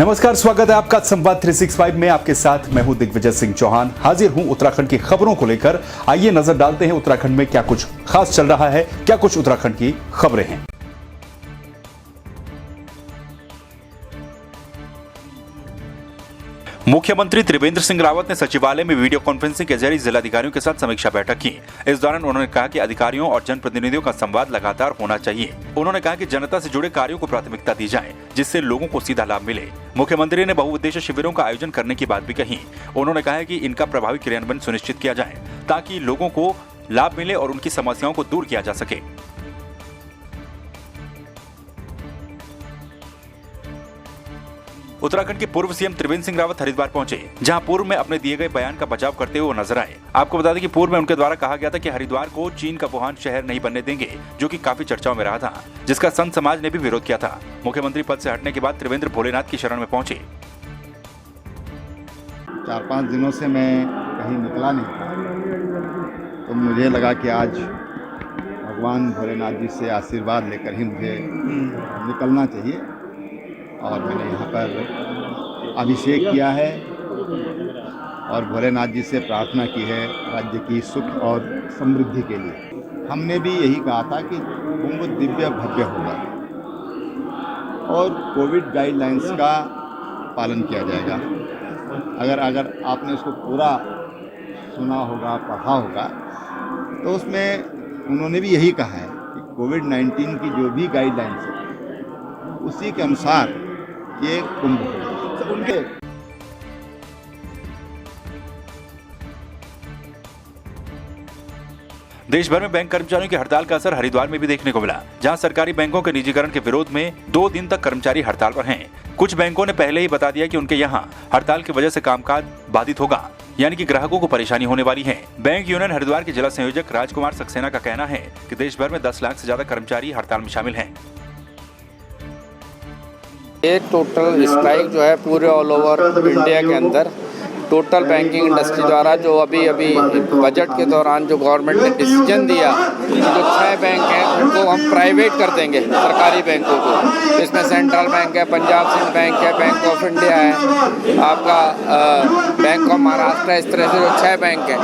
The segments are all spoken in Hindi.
नमस्कार, स्वागत है आपका संवाद 365 में। आपके साथ मैं हूं दिग्विजय सिंह चौहान। हाजिर हूं उत्तराखंड की खबरों को लेकर। आइए नजर डालते हैं उत्तराखंड में क्या कुछ खास चल रहा है, क्या कुछ उत्तराखंड की खबरें हैं। मुख्यमंत्री त्रिवेंद्र सिंह रावत ने सचिवालय में वीडियो कॉन्फ्रेंसिंग के जरिए जिलाधिकारियों के साथ समीक्षा बैठक की। इस दौरान उन्होंने कहा कि अधिकारियों और जनप्रतिनिधियों का संवाद लगातार होना चाहिए। उन्होंने कहा कि जनता से जुड़े कार्यों को प्राथमिकता दी जाए, जिससे लोगों को सीधा लाभ मिले। मुख्यमंत्री ने बहुउद्देश्य शिविरों का आयोजन करने की बात भी कही। उन्होंने कहा कि इनका प्रभावी क्रियान्वयन सुनिश्चित किया जाए ताकि लोगों को लाभ मिले और उनकी समस्याओं को दूर किया जा सके। उत्तराखंड के पूर्व सीएम त्रिवेंद्र सिंह रावत हरिद्वार पहुंचे, जहां पूर्व में अपने दिए गए बयान का बचाव करते हुए नजर आए। आपको बता दें कि पूर्व में उनके द्वारा कहा गया था कि हरिद्वार को चीन का वुहान शहर नहीं बनने देंगे, जो कि काफी चर्चाओं में रहा था, जिसका संत समाज ने भी विरोध किया था। मुख्यमंत्री पद से हटने के बाद त्रिवेंद्र भोलेनाथ की शरण में पहुंचे। 4-5 दिनों से मैं कहीं निकला नहीं था, तो मुझे लगा कि आज भगवान भोलेनाथ जी से आशीर्वाद लेकर ही मुझे निकलना चाहिए। और मैंने यहाँ पर अभिषेक किया है और भोलेनाथ जी से प्रार्थना की है राज्य की सुख और समृद्धि के लिए। हमने भी यही कहा था कि कुंभ दिव्य भव्य होगा और कोविड गाइडलाइंस का पालन किया जाएगा। अगर आपने उसको पूरा सुना होगा, पढ़ा होगा, तो उसमें उन्होंने भी यही कहा है कि कोविड-19 की जो भी गाइडलाइंस है उसी के अनुसार ये कुंभ सब उनके। देश भर में बैंक कर्मचारियों की हड़ताल का असर हरिद्वार में भी देखने को मिला, जहां सरकारी बैंकों के निजीकरण के विरोध में 2 दिन तक कर्मचारी हड़ताल पर हैं। कुछ बैंकों ने पहले ही बता दिया कि उनके यहां हड़ताल की वजह से कामकाज बाधित होगा, यानी कि ग्राहकों को परेशानी होने वाली है। बैंक यूनियन हरिद्वार के जिला संयोजक राजकुमार सक्सेना का कहना है कि देश भर में 10 लाख से ज्यादा कर्मचारी हड़ताल में शामिल हैं। ये टोटल स्ट्राइक जो है पूरे ऑल ओवर इंडिया के अंदर टोटल बैंकिंग इंडस्ट्री द्वारा जो अभी बजट के दौरान जो गवर्नमेंट ने डिसीजन दिया कि जो 6 बैंक हैं उनको हम प्राइवेट कर देंगे, सरकारी बैंकों को। इसमें सेंट्रल बैंक है, पंजाब सिंध बैंक है, बैंक ऑफ इंडिया है, आपका बैंक ऑफ महाराष्ट्र है। इस तरह से जो 6 बैंक हैं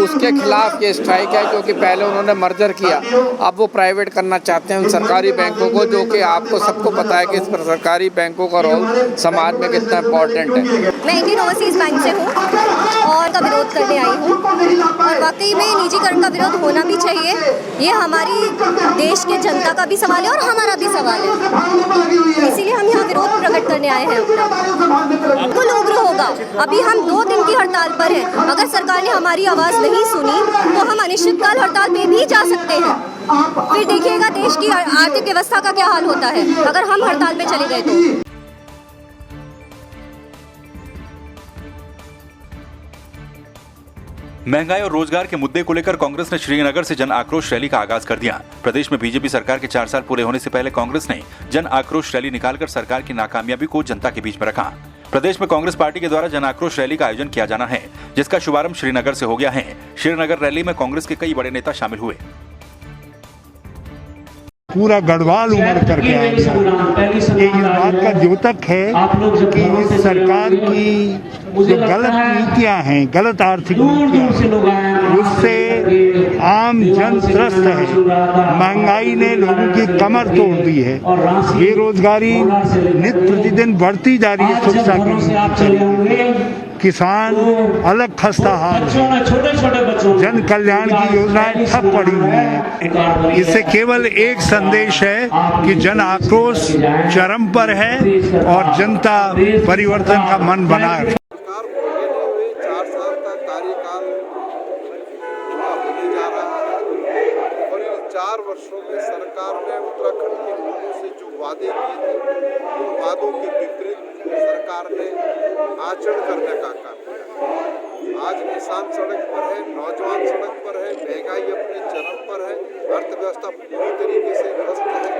उसके खिलाफ ये स्ट्राइक है, क्योंकि पहले उन्होंने मर्जर किया, अब वो प्राइवेट करना चाहते हैं उन सरकारी बैंकों को, जो कि आपको सबको पता है कि इस पर सरकारी बैंकों का रोल समाज में कितना इम्पोर्टेंट है। मैं इंडियन ओवरसीज बैंक से हूँ और का विरोध करने आई हूँ, और वाकई में निजीकरण का विरोध होना भी चाहिए। ये हमारी देश के जनता का भी सवाल है और हमारा भी सवाल है, इसीलिए हम यहाँ विरोध प्रकट करने आए हैं। बिल्कुल उग्र होगा। अभी हम 2 दिन की हड़ताल पर हैं। अगर सरकार ने हमारी आवाज़ नहीं सुनी तो हम अनिश्चितकाल हड़ताल पे भी जा सकते हैं। फिर देखिएगा देश की आर्थिक व्यवस्था का क्या हाल होता है अगर हम हड़ताल पे चले गए तो। महंगाई और रोजगार के मुद्दे को लेकर कांग्रेस ने श्रीनगर से जन आक्रोश रैली का आगाज कर दिया। प्रदेश में बीजेपी सरकार के 4 साल पूरे होने से पहले कांग्रेस ने जन आक्रोश रैली निकालकर सरकार की नाकामयाबी को जनता के बीच में रखा। प्रदेश में कांग्रेस पार्टी के द्वारा जन आक्रोश रैली का आयोजन किया जाना है, जिसका शुभारंभ श्रीनगर से हो गया है। श्रीनगर रैली में कांग्रेस के कई बड़े नेता शामिल हुए। पूरा गढ़वाल उमड़ करके आया। ये इस बात का द्योतक है कि इस सरकार की जो गलत नीतियां हैं, गलत आर्थिक नीतियां, उससे आम जन त्रस्त है। महंगाई ने लोगों की कमर तोड़ दी है, बेरोजगारी नित्य प्रतिदिन बढ़ती जा रही है। शिक्षा की किसान अलग खस्ता हाल है, जन कल्याण की योजनाएं ठप पड़ी हुई हैं। इससे केवल एक संदेश है कि जन आक्रोश चरम पर है और जनता परिवर्तन का मन बना है। 4 साल का कार्यकाल पूरा होने जा रहा है और इन 4 वर्षों में सरकार ने उत्तराखंड के लोगों से जो वादे किए थे उन वादों के विपरीत सरकार ने आचरण करने का काम किया। आज किसान सड़क पर है, नौजवान सड़क पर है, महंगाई अपने चरम पर है, अर्थव्यवस्था पूरी तरीके से ध्वस्त है,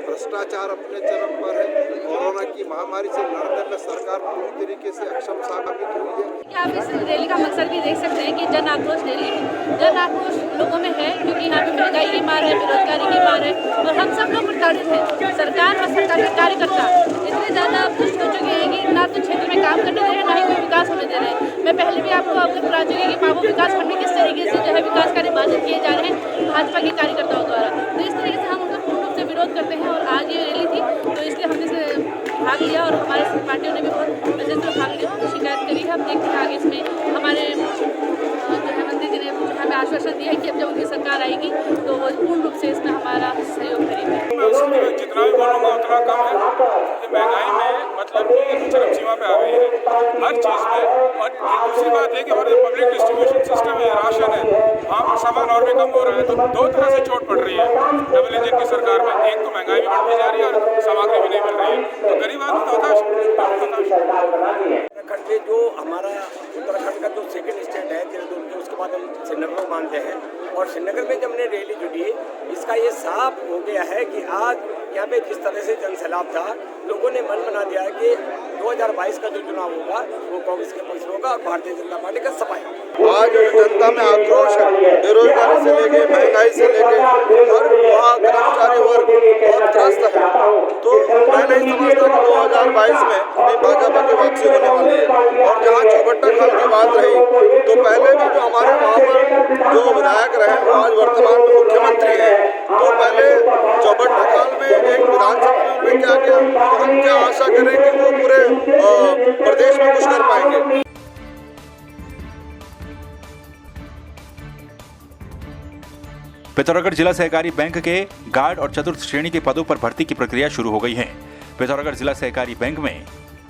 भ्रष्टाचार अपने चरम पर है, कोरोना की महामारी से लड़ने में सरकार पूरी तरीके से अक्षम साबित हुई है। आप इस रैली का मकसद भी देख सकते हैं कि जन आक्रोश रैली में जन आक्रोश लोगों में है, क्योंकि यहाँ पे महंगाई की मार है, बेरोजगारी की मार है और हम सब लोग प्रताड़ित हैं। सरकार और सरकार के कार्यकर्ता इतने ज़्यादा दुष्ट हो चुके हैं कि ना तो दे रहे हैं। मैं पहले भी आपको अवगत करा चुकी कि मामू विकास खंड में किस तरीके से जो है विकास कार्य बाधित किए जा रहे हैं भाजपा के कार्यकर्ताओं द्वारा। तो इस तरीके से हम उनका पूर्ण रूप से विरोध करते हैं और आज ये रैली थी तो इसलिए हमने इसमें भाग लिया और हमारे पार्टियों ने भी बहुत अच्छे से भाग लिया और शिकायत करी है। अब देखते हैं आगे इसमें हमारे जो है मंत्री जी ने हमें आश्वासन दिया है कि अब जब उनकी सरकार आएगी तो वो पूर्ण रूप से इसमें हमारा सहयोग करेंगे। मैं जितना भी बोलूँगा उतना कम है कि महंगाई में मतलब कि चरम सीमा पे आ गई है हर चीज़ में। और दूसरी बात है कि हमारे पब्लिक डिस्ट्रीब्यूशन सिस्टम है, राशन है, वहाँ पर सामान और भी कम हो रहा है। तो दो तरह से चोट पड़ रही है डबल इंजन की सरकार में। एक तो महंगाई भी बढ़ती जा रही है और सामग्री भी नहीं मिल रही है, तो गरीब आदमी तो हताश। उत्तराखंड में जो हमारा उत्तराखंड का जो सेकंड स्टेट है देहरादून के, उसके बाद हम श्रीनगर को मानते हैं। और श्रीनगर में जब हमने रैली जुटी इसका ये साफ हो गया है कि आज यहाँ पे जिस तरह से जनसैलाब था, लोगों ने मन बना दिया है कि 2022 का जो चुनाव होगा वो कांग्रेस के पक्ष में होगा और भारतीय जनता पार्टी का सफाई होगा। आज जनता में आक्रोश है, बेरोजगारी से लेके महंगाई से लेके हर वहाँ कर्मचारी वर्ग बहुत त्रस्त है। तो मैं नहीं समझता कि 2022 में अपनी भाजपा की वापसी होने वाली है। और जहाँ चौबट्टा खाल की बात रही तो पहले भी जो हमारे वहाँ पर जो विधायक रहे वो आज वर्तमान में मुख्यमंत्री हैं। तो पहले चौबट्टा खाल में एक विधानसभा में क्या किया, तो हम क्या आशा करें कि वो पूरे प्रदेश में कुछ कर पाएंगे। पिथौरागढ़ जिला सहकारी बैंक के गार्ड और चतुर्थ श्रेणी के पदों पर भर्ती की प्रक्रिया शुरू हो गई है। पिथौरागढ़ जिला सहकारी बैंक में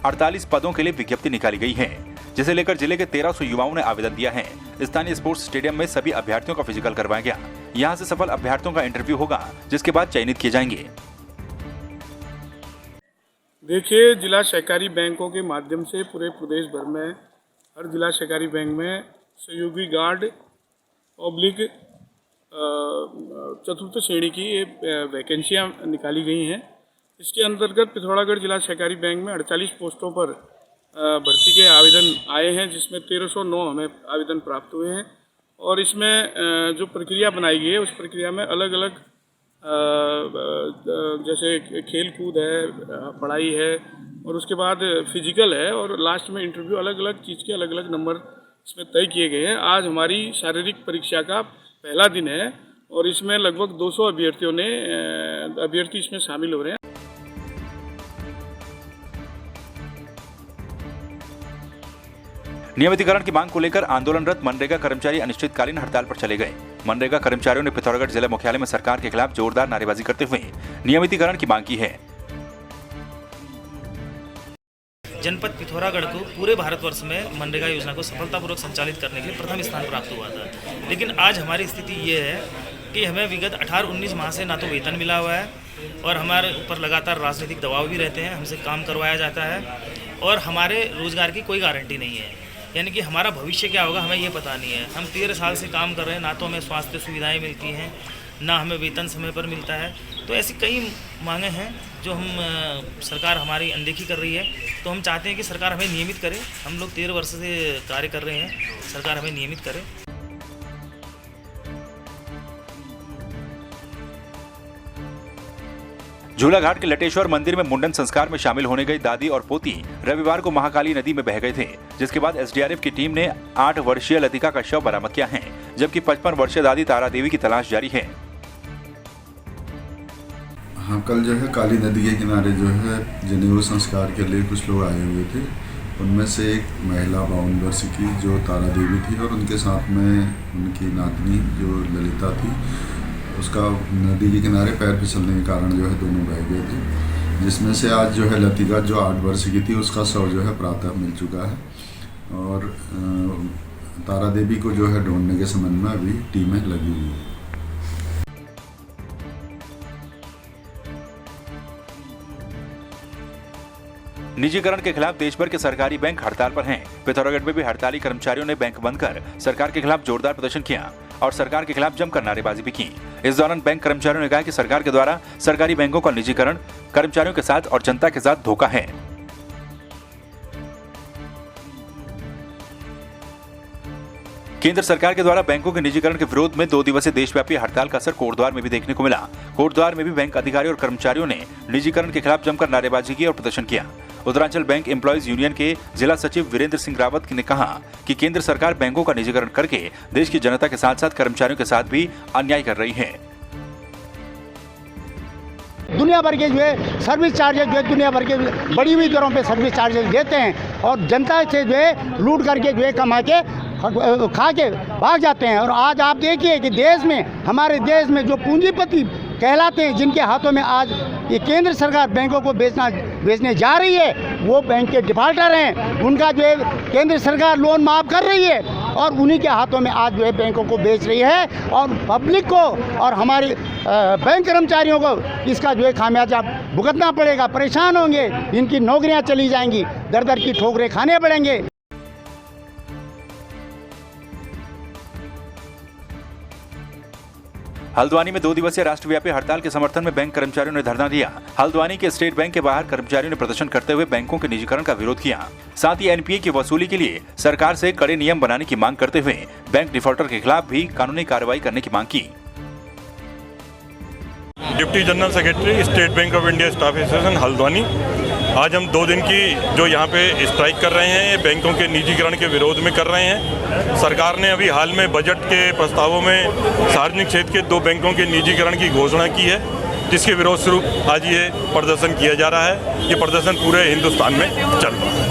48 पदों के लिए विज्ञप्ति निकाली गई है, जिसे लेकर जिले के 1300 युवाओं ने आवेदन दिया है। स्थानीय स्पोर्ट्स स्टेडियम में सभी अभ्यर्थियों का फिजिकल करवाया गया। यहां से सफल अभ्यर्थियों का इंटरव्यू होगा, जिसके बाद चयनित किए जाएंगे। देखिए, जिला सहकारी बैंकों के माध्यम से पूरे प्रदेश भर में हर जिला सहकारी बैंक में सहयोगी गार्ड पब्लिक चतुर्थ श्रेणी की वैकेंसियां निकाली गई हैं। इसके अंतर्गत पिथौरागढ़ जिला सहकारी बैंक में 48 पोस्टों पर भर्ती के आवेदन आए हैं, जिसमें 1309 हमें आवेदन प्राप्त हुए हैं। और इसमें जो प्रक्रिया बनाई गई है उस प्रक्रिया में अलग अलग जैसे खेल कूद है, पढ़ाई है और उसके बाद फिजिकल है और लास्ट में इंटरव्यू, अलग अलग चीज़ के अलग अलग नंबर इसमें तय किए गए हैं। आज हमारी शारीरिक परीक्षा का पहला दिन है और इसमें लगभग 200 अभ्यर्थी इसमें शामिल हो रहे हैं। नियमितीकरण की मांग को लेकर आंदोलनरत मनरेगा कर्मचारी अनिश्चितकालीन हड़ताल पर चले गए। मनरेगा कर्मचारियों ने पिथौरागढ़ जिला मुख्यालय में सरकार के खिलाफ जोरदार नारेबाजी करते हुए नियमितीकरण की मांग की है। जनपद पिथौरागढ़ को पूरे भारतवर्ष में मनरेगा योजना को सफलतापूर्वक संचालित करने के लिए प्रथम स्थान प्राप्त हुआ था। लेकिन आज हमारी स्थिति ये है कि हमें विगत 18-19 माह से ना तो वेतन मिला हुआ है और हमारे ऊपर लगातार राजनीतिक दबाव भी रहते हैं, हमसे काम करवाया जाता है और हमारे रोजगार की कोई गारंटी नहीं है। यानी कि हमारा भविष्य क्या होगा हमें ये पता नहीं है। हम 13 साल से काम कर रहे हैं, ना तो हमें स्वास्थ्य सुविधाएं मिलती हैं, ना हमें वेतन समय पर मिलता है। तो ऐसी कई मांगें हैं जो हम सरकार हमारी अनदेखी कर रही है। तो हम चाहते हैं कि सरकार हमें नियमित करे। हम लोग 13 वर्ष से कार्य कर रहे हैं, सरकार हमें नियमित करे। झूलाघाट के लटेश्वर मंदिर में मुंडन संस्कार में शामिल होने गई दादी और पोती रविवार को महाकाली नदी में बह गए थे, जिसके बाद एसडीआरएफ की टीम ने 8 वर्षीय लतिका का शव बरामद किया है, जबकि 55 वर्षीय दादी तारा देवी की तलाश जारी है। हाँ, कल जो है काली नदी के किनारे जो है जनेऊ संस्कार के लिए कुछ लोग आए हुए थे। उनमें से एक महिला 52 वर्ष की जो तारा देवी थी और उनके साथ में उनकी नातनी जो ललिता थी, उसका नदी के किनारे पैर फिसलने के कारण जो है दोनों बह गए थे, जिसमें से आज जो है लतिका जो 8 वर्ष की थी उसका शव जो है प्रातः मिल चुका है और तारा देवी को जो है ढूंढने के संबंध में अभी टीमें लगी हुई हैं। निजीकरण के खिलाफ देश भर के सरकारी बैंक हड़ताल पर हैं। पिथौरागढ़ में भी हड़ताली कर्मचारियों ने बैंक बंद कर सरकार के खिलाफ जोरदार प्रदर्शन किया और सरकार के खिलाफ जमकर नारेबाजी भी की। इस दौरान बैंक कर्मचारियों ने कहा कि सरकार के द्वारा सरकारी बैंकों का निजीकरण कर्मचारियों के साथ और जनता के साथ धोखा है। केंद्र सरकार के द्वारा बैंकों के निजीकरण के विरोध में 2 दिवसीय देशव्यापी हड़ताल का असर कोटद्वार में भी देखने को मिला। कोटद्वार में भी बैंक अधिकारियों और कर्मचारियों ने निजीकरण के खिलाफ जमकर नारेबाजी की और प्रदर्शन किया। उत्तरांचल बैंक एम्प्लॉयज यूनियन के जिला सचिव वीरेंद्र सिंह रावत ने कहा कि केंद्र सरकार बैंकों का निजीकरण करके देश की जनता के साथ साथ कर्मचारियों के साथ भी अन्याय कर रही है। दुनिया भर के जो है सर्विस चार्जेस जो है दुनिया भर के बड़ी हुई दरों पे सर्विस चार्जेस देते हैं और जनता से जो है लूट करके जो है कमा के खा के भाग जाते हैं। और आज आप देखिए कि देश में, हमारे देश में जो पूंजीपति कहलाते हैं, जिनके हाथों में आज ये केंद्र सरकार बैंकों को बेचने जा रही है, वो बैंक के डिफाल्टर हैं। उनका जो है केंद्र सरकार लोन माफ़ कर रही है और उन्हीं के हाथों में आज जो है बैंकों को बेच रही है और पब्लिक को और हमारे बैंक कर्मचारियों को इसका जो है खामियाजा भुगतना पड़ेगा। परेशान होंगे, इनकी नौकरियां चली जाएंगी, दर दर की ठोकरें खाने पड़ेंगे। हल्द्वानी में 2 दिवसीय राष्ट्रव्यापी हड़ताल के समर्थन में बैंक कर्मचारियों ने धरना दिया। हल्द्वानी के स्टेट बैंक के बाहर कर्मचारियों ने प्रदर्शन करते हुए बैंकों के निजीकरण का विरोध किया। साथ ही एनपीए की वसूली के लिए सरकार से कड़े नियम बनाने की मांग करते हुए बैंक डिफॉल्टर के खिलाफ भी कानूनी कार्रवाई करने की मांग की। Deputy general secretary state bank of India staff association Haldwani, आज हम 2 दिन की जो यहाँ पे स्ट्राइक कर रहे हैं, ये बैंकों के निजीकरण के विरोध में कर रहे हैं। सरकार ने अभी हाल में बजट के प्रस्तावों में सार्वजनिक क्षेत्र के 2 बैंकों के निजीकरण की घोषणा की है, जिसके विरोध स्वरूप आज ये प्रदर्शन किया जा रहा है। ये प्रदर्शन पूरे हिंदुस्तान में चल रहा है।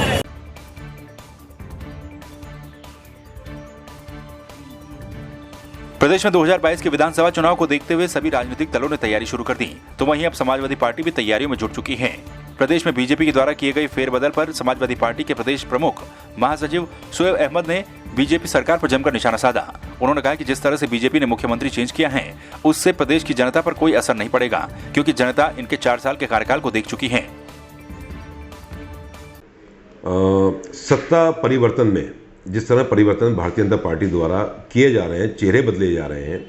प्रदेश में 2022 के विधानसभा चुनाव को देखते हुए सभी राजनीतिक दलों ने तैयारी शुरू कर दी, तो वहीं अब समाजवादी पार्टी भी तैयारियों में जुट चुकी है। प्रदेश में बीजेपी के द्वारा किए गए फेरबदल पर समाजवादी पार्टी के प्रदेश प्रमुख महासचिव शोएब अहमद ने बीजेपी सरकार पर जमकर निशाना साधा। उन्होंने कहा कि जिस तरह से बीजेपी ने मुख्यमंत्री चेंज किया है, उससे प्रदेश की जनता पर कोई असर नहीं पड़ेगा, क्योंकि जनता इनके 4 साल के कार्यकाल को देख चुकी है। सत्ता परिवर्तन में जिस तरह परिवर्तन भारतीय जनता पार्टी द्वारा किए जा रहे हैं, चेहरे बदले जा रहे हैं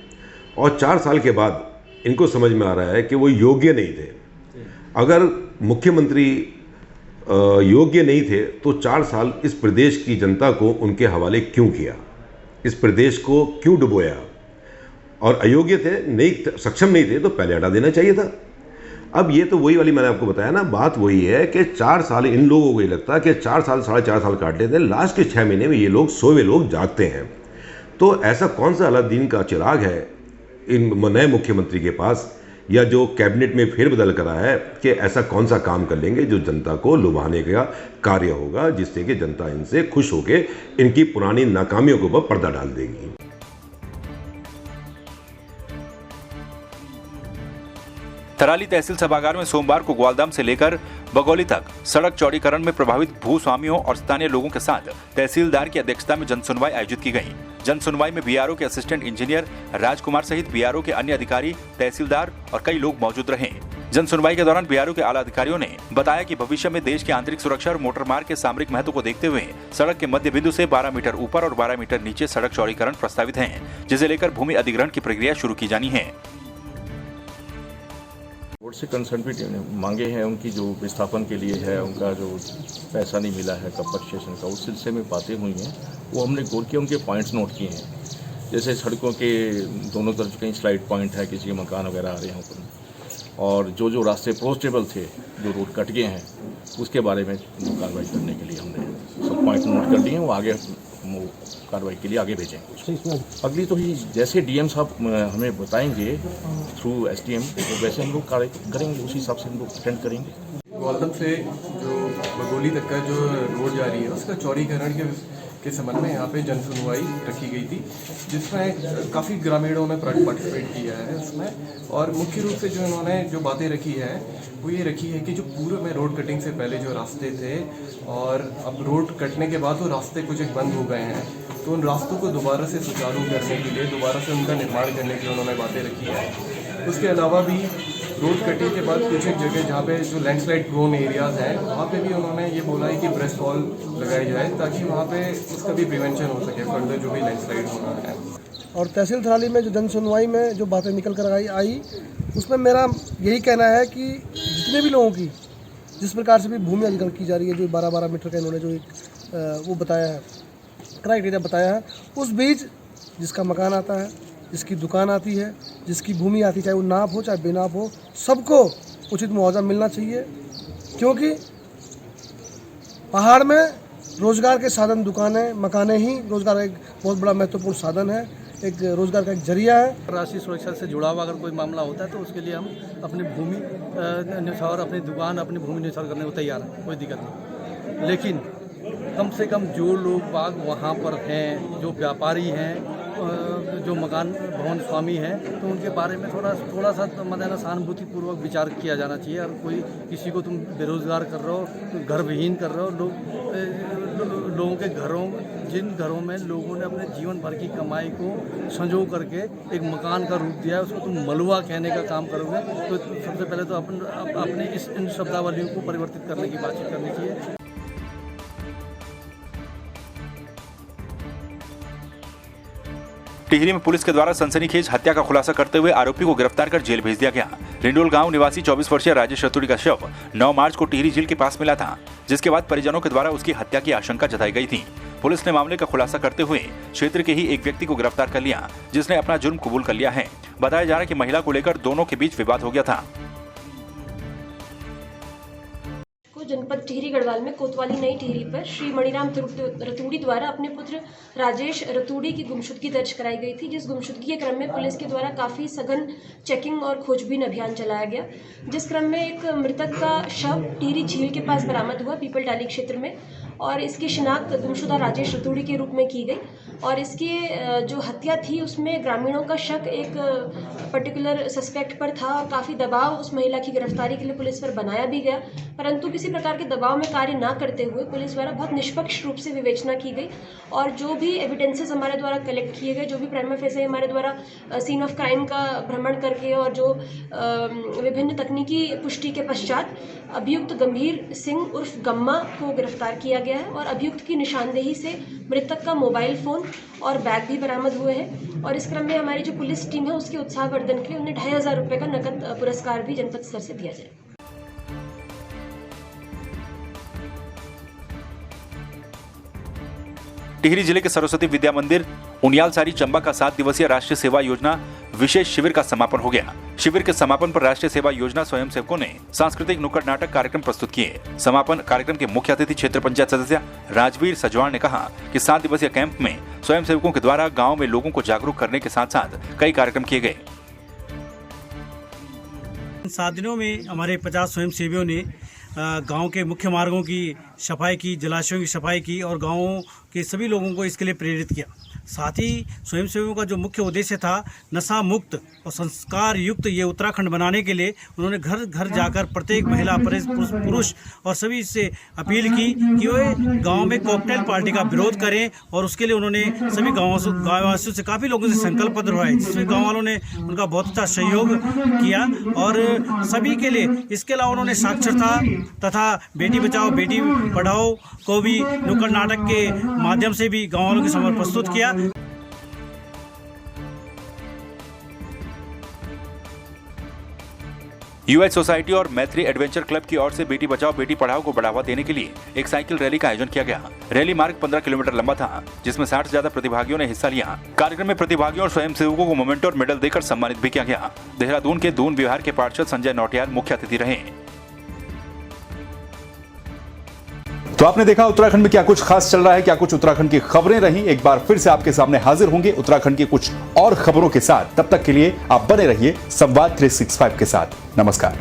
और 4 साल के बाद इनको समझ में आ रहा है कि वो योग्य नहीं थे। अगर मुख्यमंत्री योग्य नहीं थे तो 4 साल इस प्रदेश की जनता को उनके हवाले क्यों किया, इस प्रदेश को क्यों डुबोया? और अयोग्य थे, नहीं सक्षम नहीं थे तो पहले हटा देना चाहिए था। अब ये तो वही वाली मैंने आपको बताया ना, बात वही है कि 4 साल इन लोगों को ये लगता है कि 4 साल 4.5 साल काट लेते हैं, लास्ट के 6 महीने में ये लोग सोए लोग जागते हैं। तो ऐसा कौन सा अलादीन का चिराग है इन नए मुख्यमंत्री के पास, या जो कैबिनेट में फेरबदल करा है कि ऐसा कौन सा काम कर लेंगे जो जनता को लुभाने का कार्य होगा, जिससे कि जनता इनसे खुश होकर इनकी पुरानी नाकामियों के ऊपर पर्दा डाल देगी। थराली तहसील सभागार में सोमवार को ग्वालदाम से लेकर बगौली तक सड़क चौड़ीकरण में प्रभावित भूस्वामियों और स्थानीय लोगों के साथ तहसीलदार की अध्यक्षता में जनसुनवाई आयोजित की गई। जनसुनवाई में बीआरओ के असिस्टेंट इंजीनियर राजकुमार सहित बीआरओ के अन्य अधिकारी, तहसीलदार और कई लोग मौजूद रहे। जनसुनवाई के दौरान बीआरओ के आला अधिकारियों ने बताया कि भविष्य में देश की आंतरिक सुरक्षा और मोटर मार्ग के सामरिक महत्व को देखते हुए सड़क के मध्य बिंदु से 12 मीटर ऊपर और 12 मीटर नीचे सड़क चौड़ीकरण प्रस्तावित है, जिसे लेकर भूमि अधिग्रहण की प्रक्रिया शुरू की जानी है। बोर्ड से कंसर्न भी मांगे हैं, उनकी जो विस्थापन के लिए है, उनका जो पैसा नहीं मिला है कंपनसेशन का, उस सिलसिले में बातें हुई हैं, वो हमने गौर किया, उनके पॉइंट्स नोट किए हैं। जैसे सड़कों के दोनों तरफ कहीं स्लाइड पॉइंट है, किसी के मकान वगैरह आ रहे हैं ऊपर, और जो रास्ते प्रोस्टेबल थे, जो रोड कट गए हैं, उसके बारे में कार्रवाई करने के लिए हमने सब पॉइंट नोट कर लिए हैं। वो आगे कार्रवाई के लिए आगे भेजेंगे। अगली तो ही जैसे डीएम साहब हमें बताएंगे थ्रू एसडीएम, तो वैसे हम लोग कार्रवाई करेंगे, उसी हिसाब से हम लोग अटेंड करेंगे। ग्वालदम से जो बगोली तक का जो रोड जा रही है, उसका चौड़ीकरण के संबंध में यहाँ पे जनसुनवाई रखी गई थी, जिसमें काफ़ी ग्रामीणों ने पार्टिसिपेट किया है उसमें। और मुख्य रूप से जो इन्होंने जो बातें रखी है वो ये रखी है कि जो पूर्व में रोड कटिंग से पहले जो रास्ते थे और अब रोड कटने के बाद वो रास्ते कुछ एक बंद हो गए हैं, तो उन रास्तों को दोबारा से सुचारू करने के लिए, दोबारा से उनका निर्माण करने के लिए उन्होंने बातें रखी है। उसके अलावा भी रोड कटिंग के बाद कुछ एक जगह जहाँ पे जो लैंडस्लाइड प्रोन एरियाज़ हैं, वहाँ पे भी उन्होंने ये बोला है कि ब्रेस्ट वॉल लगाई जाए, ताकि वहाँ पे उसका भी प्रिवेंशन हो सके फर्दर जो भी लैंडस्लाइड होना है। और तहसील थराली में जो जनसुनवाई में जो बातें निकल कर आई, उसमें मेरा यही कहना है कि जितने भी लोगों की जिस प्रकार से भी भूमि अधिग्रहण की जा रही है, जो 12-12 मीटर का इन्होंने जो एक वो बताया है, क्राइटेरिया बताया है, उस बीच जिसका मकान आता है, जिसकी दुकान आती है, जिसकी भूमि आती है, चाहे वो नाप हो चाहे बेनाप हो, सबको उचित मुआवजा मिलना चाहिए। क्योंकि पहाड़ में रोज़गार के साधन दुकानें मकानें ही रोज़गार का एक बहुत बड़ा महत्वपूर्ण साधन है, एक रोज़गार का एक जरिया है। राष्ट्रीय सुरक्षा से जुड़ा हुआ अगर कोई मामला होता है तो उसके लिए हम अपनी भूमि न्यौछावर, अपनी दुकान, अपनी भूमि न्यौछावर करने को तैयार हैं, कोई दिक्कत नहीं। लेकिन कम से कम जो लोग बाग वहाँ पर हैं, जो व्यापारी हैं, जो मकान भवन स्वामी हैं, तो उनके बारे में थोड़ा सा मतलब सहानुभूतिपूर्वक विचार किया जाना चाहिए। और कोई किसी को तुम बेरोज़गार कर रहे हो, तो घर विहीन कर रहे हो, लोगों के घरों, जिन घरों में लोगों ने अपने जीवन भर की कमाई को संजो करके एक मकान का रूप दिया है, उसको तुम मलबा कहने का काम करोगे, तो सबसे पहले तो अपने इन शब्दावलियों को परिवर्तित करने की बातचीत करनी चाहिए। टिहरी में पुलिस के द्वारा सनसनीखेज हत्या का खुलासा करते हुए आरोपी को गिरफ्तार कर जेल भेज दिया गया। रिंडोल गांव निवासी 24 वर्षीय राजेश रतूड़ी का शव 9 मार्च को टिहरी जेल के पास मिला था, जिसके बाद परिजनों के द्वारा उसकी हत्या की आशंका जताई गई थी। पुलिस ने मामले का खुलासा करते हुए क्षेत्र के ही एक व्यक्ति को गिरफ्तार कर लिया, जिसने अपना जुर्म कबूल कर लिया है। बताया जा रहा है कि महिला को लेकर दोनों के बीच विवाद हो गया था। जनपद टिहरी गढ़वाल में कोतवाली नई टिहरी पर श्री मणिराम रतूड़ी द्वारा अपने पुत्र राजेश रतूड़ी की गुमशुदगी दर्ज कराई गई थी, जिस गुमशुदगी के क्रम में पुलिस के द्वारा काफ़ी सघन चेकिंग और खोजबीन अभियान चलाया गया, जिस क्रम में एक मृतक का शव टिहरी झील के पास बरामद हुआ पीपल डाली क्षेत्र में, और इसकी शिनाख्त गुमशुदा राजेश रतूड़ी के रूप में की गई। और इसकी जो हत्या थी उसमें ग्रामीणों का शक एक पर्टिकुलर सस्पेक्ट पर था और काफ़ी दबाव उस महिला की गिरफ्तारी के लिए पुलिस पर बनाया भी गया, परंतु किसी प्रकार के दबाव में कार्य ना करते हुए पुलिस द्वारा बहुत निष्पक्ष रूप से विवेचना की गई और जो भी एविडेंसेस हमारे द्वारा कलेक्ट किए गए, जो भी प्राइमा फेसी हमारे द्वारा सीन ऑफ क्राइम का भ्रमण करके और जो विभिन्न तकनीकी पुष्टि के पश्चात अभियुक्त गंभीर सिंह उर्फ गम्मा को गिरफ्तार किया गया है और अभियुक्त की निशानदेही से मृतक का मोबाइल फ़ोन और बैग भी बरामद हुए हैं। और इस क्रम में हमारी जो पुलिस टीम है उसके उत्साहवर्धन के लिए उन्हें 2500 रुपये का नकद पुरस्कार भी जनपद स्तर से दिया जाए। टिहरी जिले के सरस्वती विद्या मंदिर उनियालसारी चंबा का 7 दिवसीय राष्ट्रीय सेवा योजना विशेष शिविर का समापन हो गया। शिविर के समापन पर राष्ट्रीय सेवा योजना स्वयंसेवकों ने सांस्कृतिक नुक्कड़ नाटक कार्यक्रम प्रस्तुत किए। समापन कार्यक्रम के मुख्य अतिथि क्षेत्र पंचायत सदस्य राजवीर सजवाण ने कहा कि 7 दिवसीय कैंप में स्वयंसेवकों के द्वारा गाँव में लोगों को जागरूक करने के साथ साथ कई कार्यक्रम किए गए। 7 दिनों में हमारे 50 स्वयंसेवियों ने गांव के मुख्य मार्गों की सफाई की, जलाशयों की सफाई की और गांवों के सभी लोगों को इसके लिए प्रेरित किया। साथ ही स्वयंसेवियों का जो मुख्य उद्देश्य था नशा मुक्त और संस्कार युक्त ये उत्तराखंड बनाने के लिए उन्होंने घर घर जाकर प्रत्येक महिला, पुरुष और सभी से अपील की कि वे गांव में कॉकटेल पार्टी का विरोध करें और उसके लिए उन्होंने सभी गाँववासियों से काफ़ी लोगों से संकल्प पत्र हुआ है, जिसमें गाँव वालों ने उनका बहुत अच्छा सहयोग किया और सभी के लिए। इसके अलावा उन्होंने साक्षरता तथा बेटी बचाओ बेटी पढ़ाओ को भी नुक्कड़ नाटक के माध्यम से भी गाँव वालों के समक्ष प्रस्तुत किया। यूएच सोसाइटी और मैत्री एडवेंचर क्लब की ओर से बेटी बचाओ बेटी पढ़ाओ को बढ़ावा देने के लिए एक साइकिल रैली का आयोजन किया गया। रैली मार्ग 15 किलोमीटर लंबा था, जिसमें 60 से ज्यादा प्रतिभागियों ने हिस्सा लिया। कार्यक्रम में प्रतिभागियों और स्वयंसेवकों को मोमेंटो और मेडल देकर सम्मानित भी किया गया। देहरादून के दून विहार के पार्षद संजय नौटियाल मुख्य अतिथि रहे। तो आपने देखा उत्तराखंड में क्या कुछ खास चल रहा है, क्या कुछ उत्तराखंड की खबरें रही। एक बार फिर से आपके सामने हाजिर होंगे उत्तराखंड की कुछ और खबरों के साथ। तब तक के लिए आप बने रहिए संवाद 365 के साथ। नमस्कार।